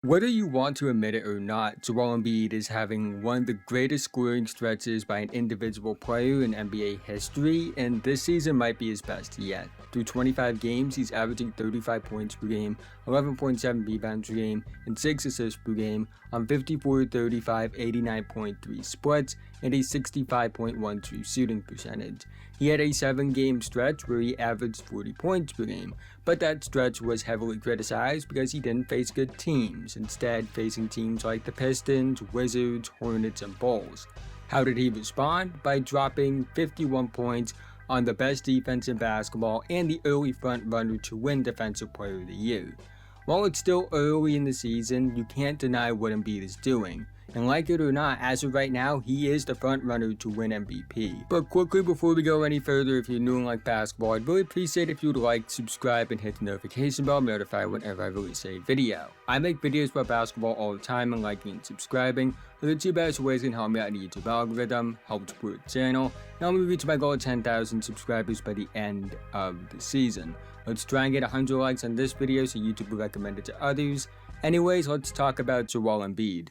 Whether you want to admit it or not, Joel Embiid is having one of the greatest scoring stretches by an individual player in NBA history, and this season might be his best yet. Through 25 games, he's averaging 35 points per game, 11.7 rebounds per game, and 6 assists per game on 54, 35, 89.3 splits, and a 65.1 true shooting percentage. He had a 7-game stretch where he averaged 40 points per game, but that stretch was heavily criticized because he didn't face good teams, instead facing teams like the Pistons, Wizards, Hornets, and Bulls. How did he respond? By dropping 51 points on the best defense in basketball and the early frontrunner to win Defensive Player of the Year. While it's still early in the season, you can't deny what Embiid is doing. And like it or not, as of right now, he is the front runner to win MVP. But quickly before we go any further, if you're new and like basketball, I'd really appreciate if you'd like, subscribe, and hit the notification bell to be notified whenever I release a video. I make videos about basketball all the time, and liking and subscribing are the two best ways to help me out in the YouTube algorithm, help support the channel, and help me reach my goal of 10,000 subscribers by the end of the season. Let's try and get 100 likes on this video so YouTube will recommend it to others. Anyways, let's talk about Joel Embiid.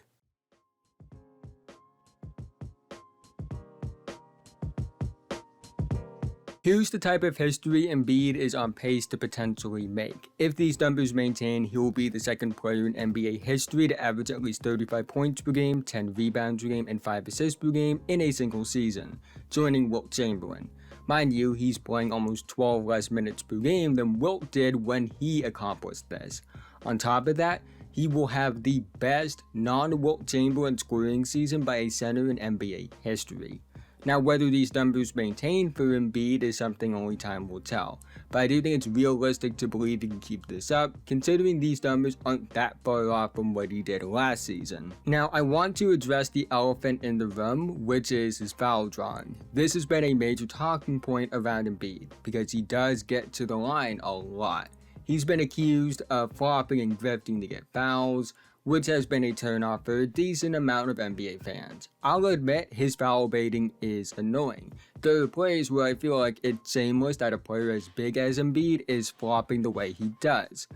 Here's the type of history Embiid is on pace to potentially make. If these numbers maintain, he will be the second player in NBA history to average at least 35 points per game, 10 rebounds per game, and 5 assists per game in a single season, joining Wilt Chamberlain. Mind you, he's playing almost 12 less minutes per game than Wilt did when he accomplished this. On top of that, he will have the best non-Wilt Chamberlain scoring season by a center in NBA history. Now, whether these numbers maintain for Embiid is something only time will tell, but I do think it's realistic to believe he can keep this up, considering these numbers aren't that far off from what he did last season. Now, I want to address the elephant in the room, which is his foul drawing. This has been a major talking point around Embiid, because he does get to the line a lot. He's been accused of flopping and drifting to get fouls, which has been a turnoff for a decent amount of NBA fans. I'll admit his foul baiting is annoying. There are plays where I feel like it's shameless that a player as big as Embiid is flopping the way he does.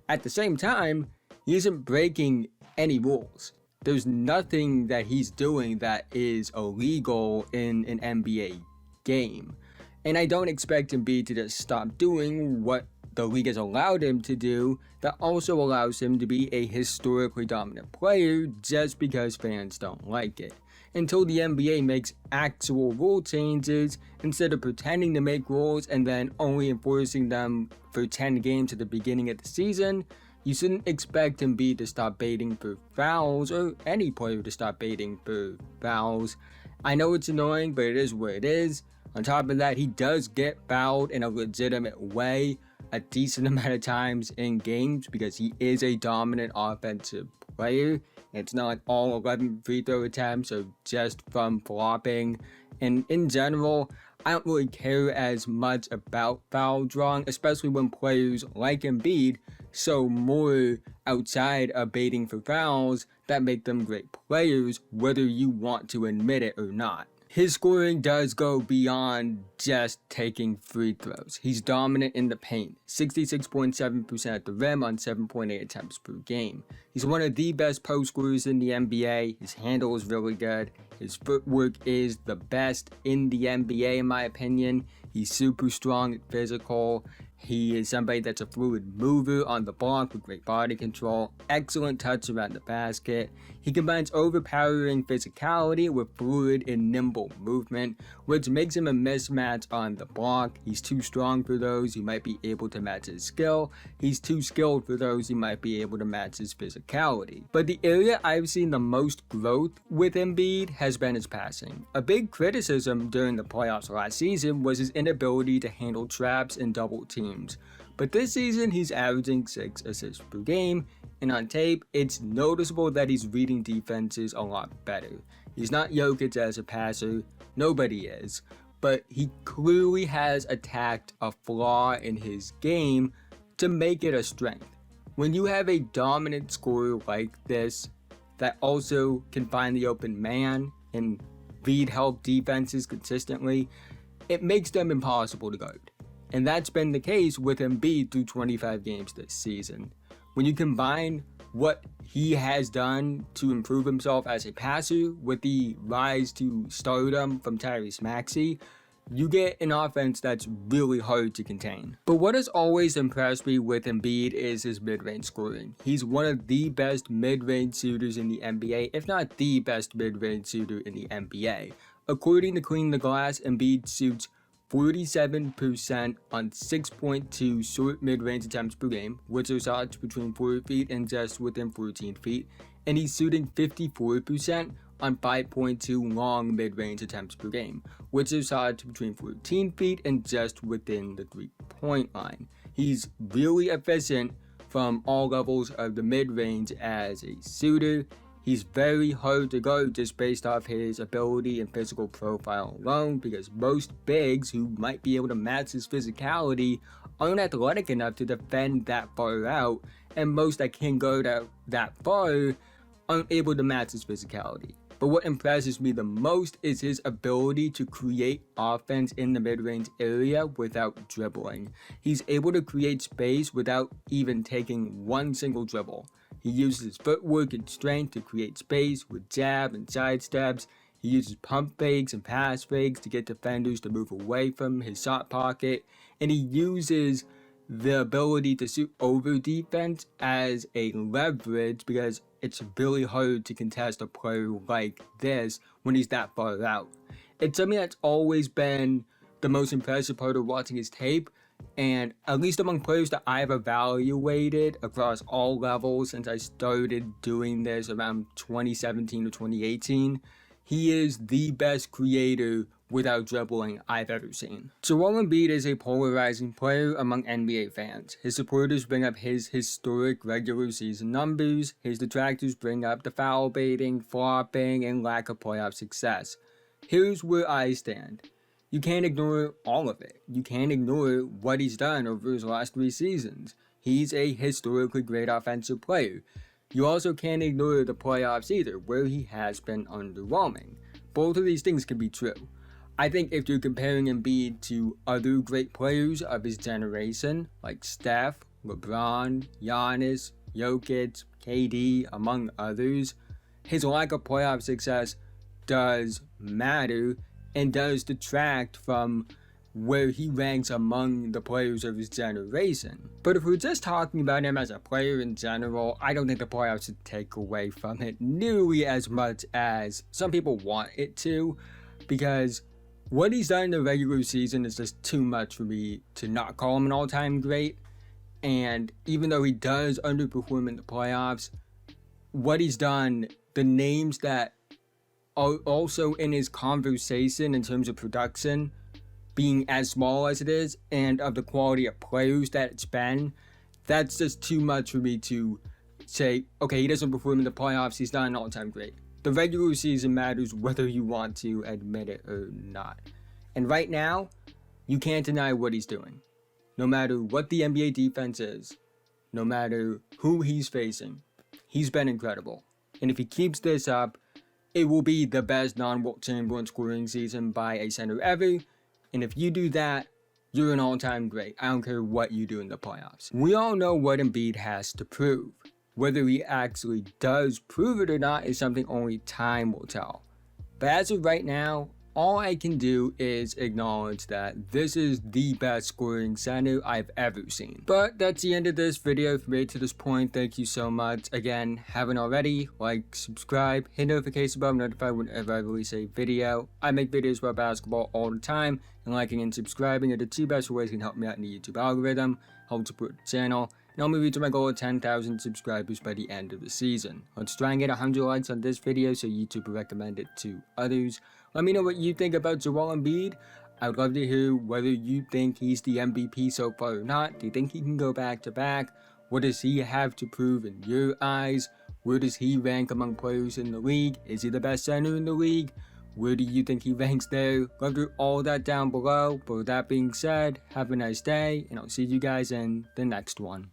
At the same time, he isn't breaking any rules. There's nothing that he's doing that is illegal in an NBA game. And I don't expect Embiid to just stop doing what the league has allowed him to do, that also allows him to be a historically dominant player just because fans don't like it. Until the NBA makes actual rule changes, instead of pretending to make rules and then only enforcing them for 10 games at the beginning of the season, you shouldn't expect Embiid to stop baiting for fouls, or any player to stop baiting for fouls. I know it's annoying, but it is what it is. On top of that, he does get fouled in a legitimate way a decent amount of times in games because he is a dominant offensive player. It's not like all 11 free throw attempts are just from flopping. And in general, I don't really care as much about foul drawing, especially when players like Embiid show more outside of baiting for fouls that make them great players, whether you want to admit it or not. His scoring does go beyond just taking free throws. He's dominant in the paint, 66.7% at the rim on 7.8 attempts per game. He's one of the best post scorers in the NBA. His handle is really good. His footwork is the best in the NBA in my opinion. He's super strong and physical. He is somebody that's a fluid mover on the block with great body control, excellent touch around the basket. He combines overpowering physicality with fluid and nimble movement, which makes him a mismatch on the block. He's too strong for those who might be able to match his skill. He's too skilled for those who might be able to match his physicality. But the area I've seen the most growth with Embiid has been his passing. A big criticism during the playoffs last season was his inability to handle traps and double teams. But this season, he's averaging 6 assists per game, and on tape, it's noticeable that he's reading defenses a lot better. He's not Jokic as a passer, nobody is, but he clearly has attacked a flaw in his game to make it a strength. When you have a dominant scorer like this, that also can find the open man and read help defenses consistently, it makes them impossible to guard. And that's been the case with Embiid through 25 games this season. When you combine what he has done to improve himself as a passer with the rise to stardom from Tyrese Maxey, you get an offense that's really hard to contain. But what has always impressed me with Embiid is his mid-range scoring. He's one of the best mid-range shooters in the NBA, if not the best mid-range shooter in the NBA. According to Clean the Glass, Embiid shoots 47% on 6.2 short mid-range attempts per game, which are shots between 4 feet and just within 14 feet, and he's shooting 54% on 5.2 long mid-range attempts per game, which is shots between 14 feet and just within the 3-point line. He's really efficient from all levels of the mid-range as a shooter. He's very hard to guard just based off his ability and physical profile alone, because most bigs who might be able to match his physicality aren't athletic enough to defend that far out, and most that can guard out that far aren't able to match his physicality. But what impresses me the most is his ability to create offense in the mid-range area without dribbling. He's able to create space without even taking one single dribble. He uses his footwork and strength to create space with jab and side steps. He uses pump fakes and pass fakes to get defenders to move away from his shot pocket. And he uses the ability to shoot over defense as a leverage, because it's really hard to contest a player like this when he's that far out. It's something that's always been the most impressive part of watching his tape, and at least among players that I've evaluated across all levels since I started doing this around 2017 to 2018, he is the best creator without dribbling I've ever seen. Joel Embiid is a polarizing player among NBA fans. His supporters bring up his historic regular season numbers. His detractors bring up the foul baiting, flopping, and lack of playoff success. Here's where I stand. You can't ignore all of it. You can't ignore what he's done over his last 3 seasons. He's a historically great offensive player. You also can't ignore the playoffs either, where he has been underwhelming. Both of these things can be true. I think if you're comparing Embiid to other great players of his generation, like Steph, LeBron, Giannis, Jokic, KD, among others, his lack of playoff success does matter and does detract from where he ranks among the players of his generation. But if we're just talking about him as a player in general, I don't think the playoffs should take away from it nearly as much as some people want it to, because what he's done in the regular season is just too much for me to not call him an all-time great. And even though he does underperform in the playoffs, what he's done, the names that are also in his conversation in terms of production being as small as it is, and of the quality of players that it's been, that's just too much for me to say, okay, he doesn't perform in the playoffs, he's not an all-time great. The regular season matters whether you want to admit it or not. And right now, you can't deny what he's doing. No matter what the NBA defense is, no matter who he's facing, he's been incredible. And if he keeps this up, it will be the best non-Wilt Chamberlain scoring season by a center ever. And if you do that, you're an all-time great. I don't care what you do in the playoffs. We all know what Embiid has to prove. Whether he actually does prove it or not is something only time will tell. But as of right now, all I can do is acknowledge that this is the best scoring center I've ever seen. But that's the end of this video. If you made it to this point, thank you so much. Again, haven't already, like, subscribe, hit notification bell, notified whenever I release a video. I make videos about basketball all the time, and liking and subscribing are the 2 best ways you can help me out in the YouTube algorithm, help support the channel, and help me reach my goal of 10,000 subscribers by the end of the season. Let's try and get 100 likes on this video so YouTube will recommend it to others. Let me know what you think about Joel Embiid. I would love to hear whether you think he's the MVP so far or not. Do you think he can go back to back? What does he have to prove in your eyes? Where does he rank among players in the league? Is he the best center in the league? Where do you think he ranks there? Love to hear all that down below. But with that being said, have a nice day, and I'll see you guys in the next one.